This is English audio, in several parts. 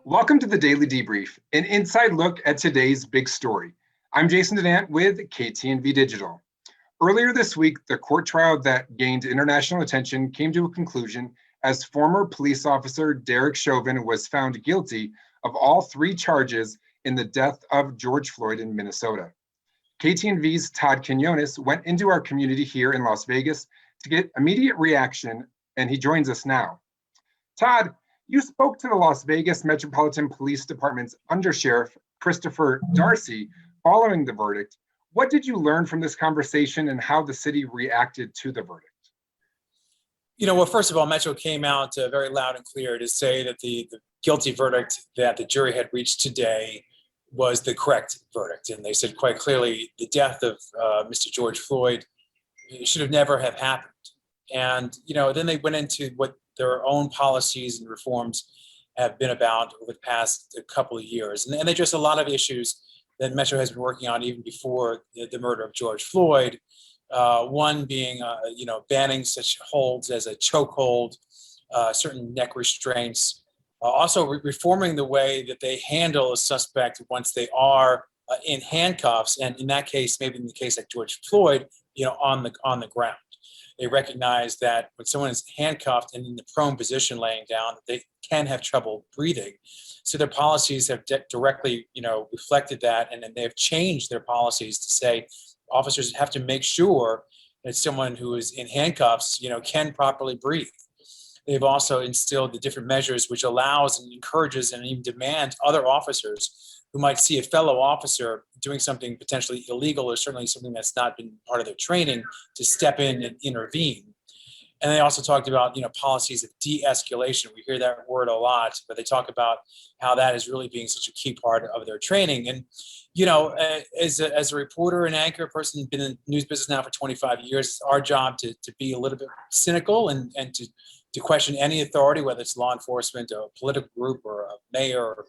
Welcome to the Daily Debrief, an inside look at today's big story. I'm Jason Dinant with KTNV Digital. Earlier this week, the court trial that gained international attention came to a conclusion as former police officer Derek Chauvin was found guilty of all three charges in the death of George Floyd in Minnesota. KTNV's Todd Quinones went into our community here in Las Vegas to get immediate reaction, and he joins us now. Todd, you spoke to the Las Vegas Metropolitan Police Department's Undersheriff, Christopher Darcy, following the verdict. What did you learn from this conversation and how the city reacted to the verdict? Well, first of all, Metro came out very loud and clear to say that the guilty verdict that the jury had reached today was the correct verdict. And they said quite clearly the death of Mr. George Floyd should have never have happened. And, then they went into what their own policies and reforms have been about over the past couple of years. And they address a lot of issues that Metro has been working on even before the murder of George Floyd. One being, banning such holds as a chokehold, certain neck restraints, also reforming the way that they handle a suspect once they are in handcuffs. And in that case, maybe in the case like George Floyd, on the ground. They recognize that when someone is handcuffed and in the prone position laying down, they can have trouble breathing. So their policies have directly, reflected that, and then they have changed their policies to say officers have to make sure that someone who is in handcuffs, can properly breathe. They've also instilled the different measures which allows and encourages and even demands other officers who might see a fellow officer doing something potentially illegal or certainly something that's not been part of their training to step in and intervene. And they also talked about, policies of de-escalation. We hear that word a lot, but they talk about how that is really being such a key part of their training. And, as a reporter and anchor person, been in the news business now for 25 years, it's our job to be a little bit cynical and to question any authority, whether it's law enforcement or a political group or a mayor or,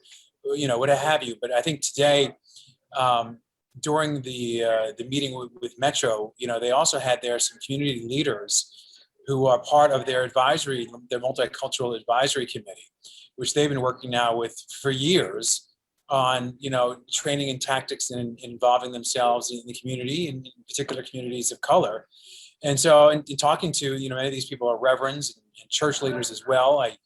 what have you. But I think today, during the meeting with Metro, they also had there some community leaders who are part of their multicultural advisory committee, which they've been working now with for years on, training and tactics and involving themselves in the community, in particular communities of color. And so in talking to, many of these people are reverends and church leaders as well. I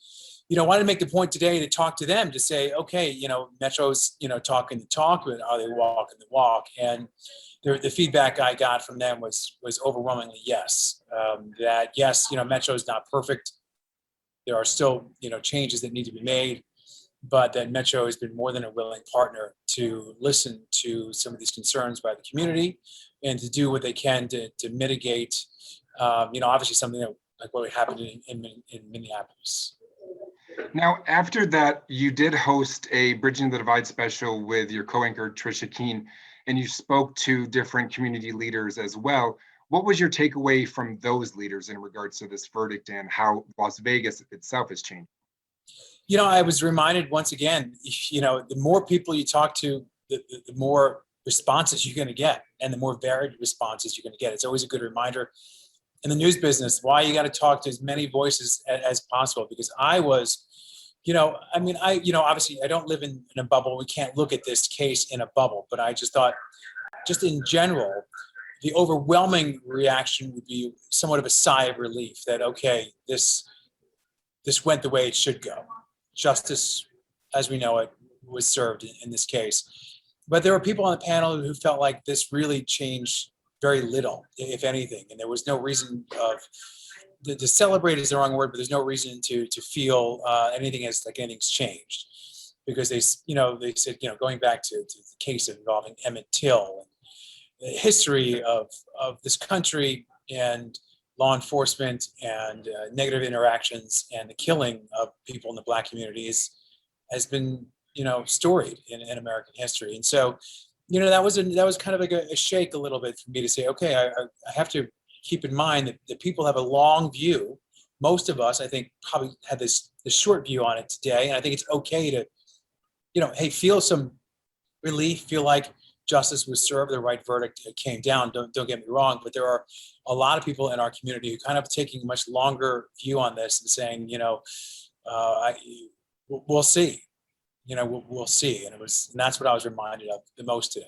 wanted to make the point today to talk to them to say, okay, Metro's, talking the talk, but are they walking the walk? And the feedback I got from them was overwhelmingly yes. That yes, Metro is not perfect. There are still, changes that need to be made, but that Metro has been more than a willing partner to listen to some of these concerns by the community and to do what they can to mitigate, obviously something that like what happened in Minneapolis. Now, after that, you did host a Bridging the Divide special with your co-anchor, Trisha Keene, and you spoke to different community leaders as well. What was your takeaway from those leaders in regards to this verdict and how Las Vegas itself has changed? I was reminded once again, the more people you talk to, the more responses you're going to get and the more varied responses you're going to get. It's always a good reminder in the news business why you got to talk to as many voices as possible, because I was, obviously I don't live in a bubble. We can't look at this case in a bubble, but I just thought, just in general, the overwhelming reaction would be somewhat of a sigh of relief that, okay, this went the way it should go. Justice, as we know it, was served in this case. But there were people on the panel who felt like this really changed very little, if anything, and there was no reason to celebrate is the wrong word, but there's no reason to feel anything's changed, because they said, going back to the case involving Emmett Till, and the history of this country and law enforcement and negative interactions and the killing of people in the Black community has been storied in American history. And so that was kind of like a shake a little bit for me to say, okay, I have to keep in mind that people have a long view. Most of us, I think, probably had this short view on it today, and I think it's okay to feel some relief, feel like justice was served, the right verdict came down. Don't get me wrong, but there are a lot of people in our community who kind of taking a much longer view on this and saying, we'll see. we'll see. And that's what I was reminded of the most today.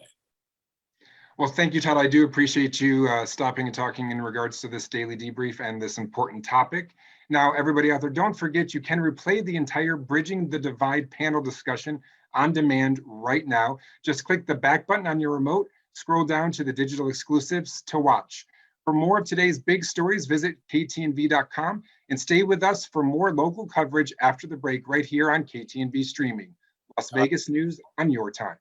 Well, thank you, Todd. I do appreciate you stopping and talking in regards to this daily debrief and this important topic. Now, everybody out there, don't forget you can replay the entire Bridging the Divide panel discussion on demand right now. Just click the back button on your remote, scroll down to the digital exclusives to watch. For more of today's big stories, visit ktnv.com and stay with us for more local coverage after the break right here on KTNV Streaming. Las Vegas news on your time.